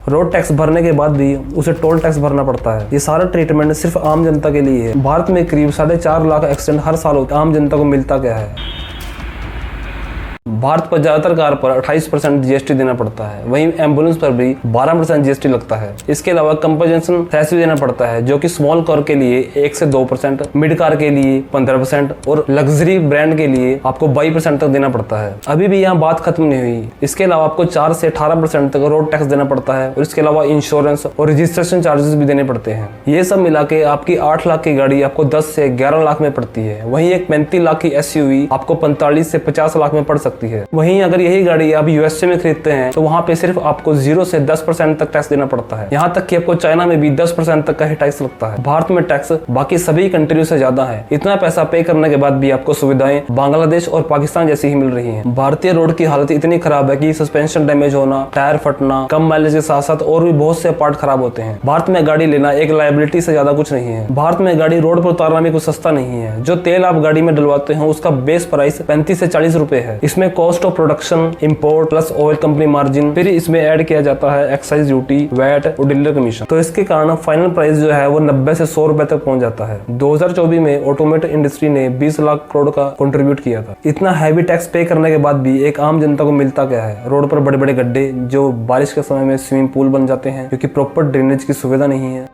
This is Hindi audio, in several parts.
रोड टैक्स भरने के बाद भी उसे टोल टैक्स भरना पड़ता है। ये सारा ट्रीटमेंट सिर्फ आम जनता के लिए है। भारत में करीब 4.5 लाख एक्सीडेंट हर साल होते हैं। आम जनता को मिलता क्या है? भारत पर ज्यादातर कार पर 28% जीएसटी देना पड़ता है। वहीं एम्बुलेंस पर भी 12% जीएसटी लगता है। इसके अलावा कंपनसेशन सेस भी देना पड़ता है, जो कि स्मॉल कार के लिए 1 से 2%, मिड कार के लिए 15% और लग्जरी ब्रांड के लिए आपको 22% तक देना पड़ता है। अभी भी यहाँ बात खत्म नहीं हुई। इसके अलावा आपको 4 से 18% तक रोड टैक्स देना पड़ता है और इसके अलावा इंश्योरेंस और रजिस्ट्रेशन चार्जेस भी देने पड़ते हैं। ये सब मिला के आपकी 8 लाख की गाड़ी आपको 10 से 11 लाख में पड़ती है। वहीं एक 35 लाख की SUV आपको 45 से 50 लाख में पड़ सकती है। वहीं अगर यही गाड़ी आप USA में खरीदते हैं तो वहाँ पे सिर्फ आपको 0 से 10% तक टैक्स देना पड़ता है। यहाँ तक कि आपको चाइना में भी 10% तक का ही टैक्स लगता है। भारत में टैक्स बाकी सभी कंट्रियों से ज्यादा है। इतना पैसा पे करने के बाद भी आपको सुविधाएं बांग्लादेश और पाकिस्तान जैसी ही मिल रही हैं। भारतीय रोड की हालत इतनी खराब है कि सस्पेंशन डैमेज होना, टायर फटना, कम माइलेज के साथ साथ और भी बहुत से पार्ट खराब होते हैं। भारत में गाड़ी लेना एक लायबिलिटी से ज्यादा कुछ नहीं है। भारत में गाड़ी रोड पर उतारना भी कुछ सस्ता नहीं है। जो तेल आप गाड़ी में डलवाते हैं उसका बेस प्राइस 35 से 40 रुपए है। इसमें cost of production, import plus oil company margin, फिर इसमें ऐड किया जाता है एक्साइज ड्यूटी, वैट और डीलर कमीशन। तो इसके कारण फाइनल प्राइस जो है वो 90 से 100 रुपए तक पहुंच जाता है। 2024 में ऑटोमोटिव इंडस्ट्री ने 20 लाख करोड़ का कंट्रीब्यूट किया था। इतना हैवी टैक्स पे करने के बाद भी एक आम जनता को मिलता क्या है? रोड पर बड़े बड़े गड्ढे जो बारिश के समय में स्विमिंग पूल बन जाते हैं, क्योंकि प्रॉपर ड्रेनेज की सुविधा नहीं है।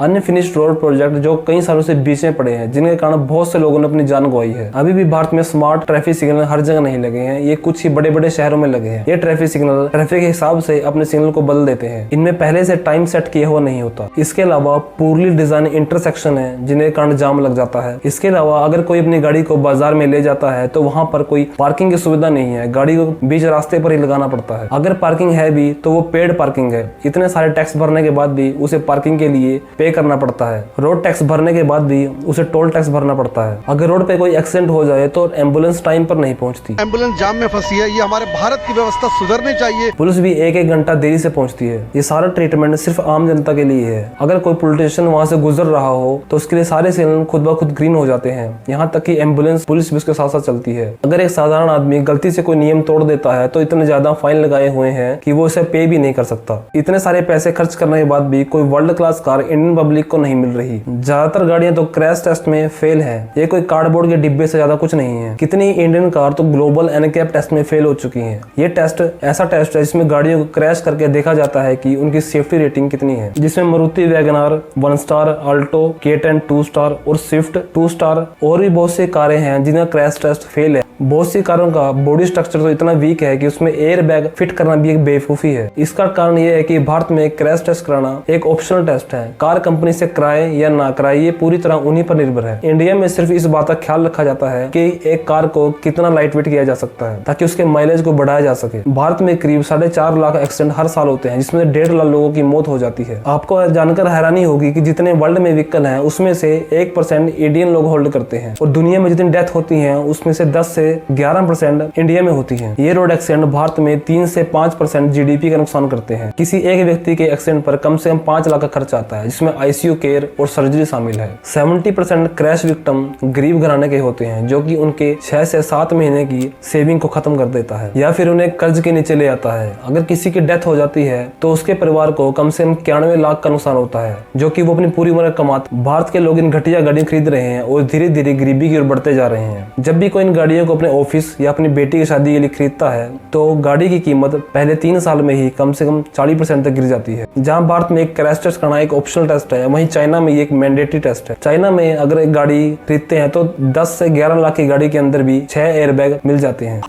अनफिनिश्ड रोड प्रोजेक्ट जो कई सालों से बीच में पड़े हैं, जिनके कारण बहुत से लोगों ने अपनी जान गंवाई है। अभी भी भारत में स्मार्ट ट्रैफिक सिग्नल हर जगह नहीं लगे हैं। ये कुछ ही बड़े बड़े शहरों में लगे हैं। ये ट्रैफिक सिग्नल ट्रैफिक के हिसाब से अपने सिग्नल को बदल देते हैं। इनमें पहले से टाइम सेट किया हुआ नहीं होता। इसके अलावा पूर्ली डिजाइन इंटरसेक्शन है, जिनके कारण जाम लग जाता है। इसके अलावा अगर कोई अपनी गाड़ी को बाजार में ले जाता है तो वहाँ पर कोई पार्किंग की सुविधा नहीं है। गाड़ी को बीच रास्ते पर ही लगाना पड़ता है। अगर पार्किंग है भी तो वो पेड पार्किंग है। इतने सारे टैक्स भरने के बाद भी उसे पार्किंग के लिए पे करना पड़ता है। रोड टैक्स भरने के बाद भी उसे टोल टैक्स भरना पड़ता है। अगर रोड पे कोई एक्सीडेंट हो जाए तो एम्बुलेंस टाइम पर नहीं पहुंचती। एम्बुलेंस जाम में फंसी है। ये हमारे भारत की व्यवस्था सुधरनी चाहिए। पुलिस भी 1-1 घंटा देरी से पहुंचती है। ये सारा ट्रीटमेंट सिर्फ आम जनता के लिए है। अगर कोई पॉलिटिशियन वहां से गुजर रहा हो तो उसके लिए सारे सिग्नल खुद ब खुद ग्रीन हो जाते हैं। यहाँ तक कि एम्बुलेंस पुलिस भी उसके साथ साथ चलती है। अगर एक साधारण आदमी गलती से कोई नियम तोड़ देता है तो इतने ज्यादा फाइन लगाए हुए हैं कि वो इसे पे भी नहीं कर सकता। इतने सारे पैसे खर्च करने के बाद भी कोई world class car Indian public को नहीं मिल रही। ज्यादातर गाड़ियां तो क्रैश टेस्ट में फेल है। ये कोई कार्डबोर्ड के डिब्बे से ज्यादा कुछ नहीं है। कितनी इंडियन कार तो ग्लोबल NCAP टेस्ट में फेल हो चुकी हैं। ये टेस्ट ऐसा टेस्ट है जिसमें गाड़ियों को क्रैश करके देखा जाता है कि उनकी सेफ्टी रेटिंग कितनी है, जिसमें Maruti WagonR 1 star, Alto K10 2 star और स्विफ्ट 2 स्टार और भी बहुत सी कारें हैं जिनका क्रैश टेस्ट फेल है। बहुत सी कारों का बॉडी स्ट्रक्चर तो इतना वीक है कि उसमें एयर बैग फिट करना भी एक बेवकूफी है। इसका कारण ये है कि भारत में क्रैश टेस्ट कराना एक ऑप्शनल टेस्ट है। कार कंपनी से कराए या ना कराए ये पूरी तरह उन्हीं पर निर्भर है। इंडिया में सिर्फ इस बात का ख्याल रखा जाता है कि एक कार को कितना लाइट वेट किया जा सकता है ताकि उसके माइलेज को बढ़ाया जा सके। भारत में करीब 4.5 लाख एक्सीडेंट हर साल होते हैं, जिसमें 1.5 लाख लोगों की मौत हो जाती है। आपको जानकर हैरानी होगी कि जितने वर्ल्ड में व्हीकल हैं उसमें से 1% इंडियन लोग होल्ड करते हैं और दुनिया में जितनी डेथ होती है उसमें से 10 से 11% इंडिया में होती है। ये रोड एक्सीडेंट भारत में 3 से 5% GDP का नुकसान करते हैं। किसी एक व्यक्ति के एक्सीडेंट पर कम से कम 5 लाख का खर्च आता है, जिसमें ICU केयर और सर्जरी शामिल है। 70% क्रैश विक्टिम गरीब घराने के होते हैं, जो कि उनके 6 से 7 महीने की सेविंग को खत्म कर देता है या फिर उन्हें कर्ज के नीचे ले आता है। अगर किसी की डेथ हो जाती है तो उसके परिवार को कम से कम 91 लाख का नुकसान होता है, जो कि वो अपनी पूरी उम्र कमाते। भारत के लोग इन घटिया गाड़ियां खरीद रहे हैं और धीरे धीरे गरीबी की ओर बढ़ते जा रहे हैं। जब भी कोई इन गाड़ियों को अपने ऑफिस या अपनी बेटी की शादी के लिए खरीदता है तो गाड़ी की कीमत पहले 3 साल में ही कम से कम 40% तक गिर जाती है। जहां भारत में एक क्रैश टेस्ट करना एक ऑप्शनल टेस्ट है, वहीं चाइना में ये एक मैंडेटरी टेस्ट है। चाइना में अगर एक गाड़ी खरीदते हैं तो 10 से 11 लाख की गाड़ी के अंदर भी 6 एयरबैग मिल जाते हैं।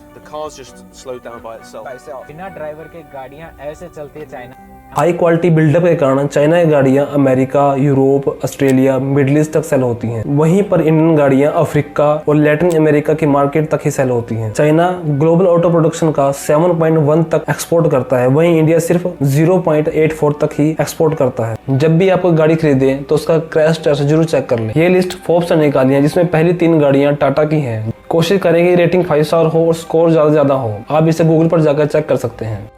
बिना ड्राइवर के गाड़ियां ऐसे चलती है चाइना। हाई क्वालिटी बिल्डअप के कारण चाइना की गाड़ियां America, Europe, Australia, middle east तक सेल होती हैं। वहीं पर इंडियन गाड़ियां अफ्रीका और लैटिन अमेरिका की मार्केट तक ही सेल होती हैं। चाइना ग्लोबल ऑटो प्रोडक्शन का 7.1 तक एक्सपोर्ट करता है, वहीं इंडिया सिर्फ 0.84 तक ही एक्सपोर्ट करता है। जब भी आप कोई गाड़ी खरीदे तो उसका क्रैश टेस्ट जरूर चेक कर लें। ये लिस्ट फोर्ब्स ने निकाली है, जिसमें पहली 3 गाड़ियां टाटा की हैं। कोशिश करें कि रेटिंग 5 स्टार हो और स्कोर ज्यादा हो। आप इसे गूगल पर जाकर चेक कर सकते हैं।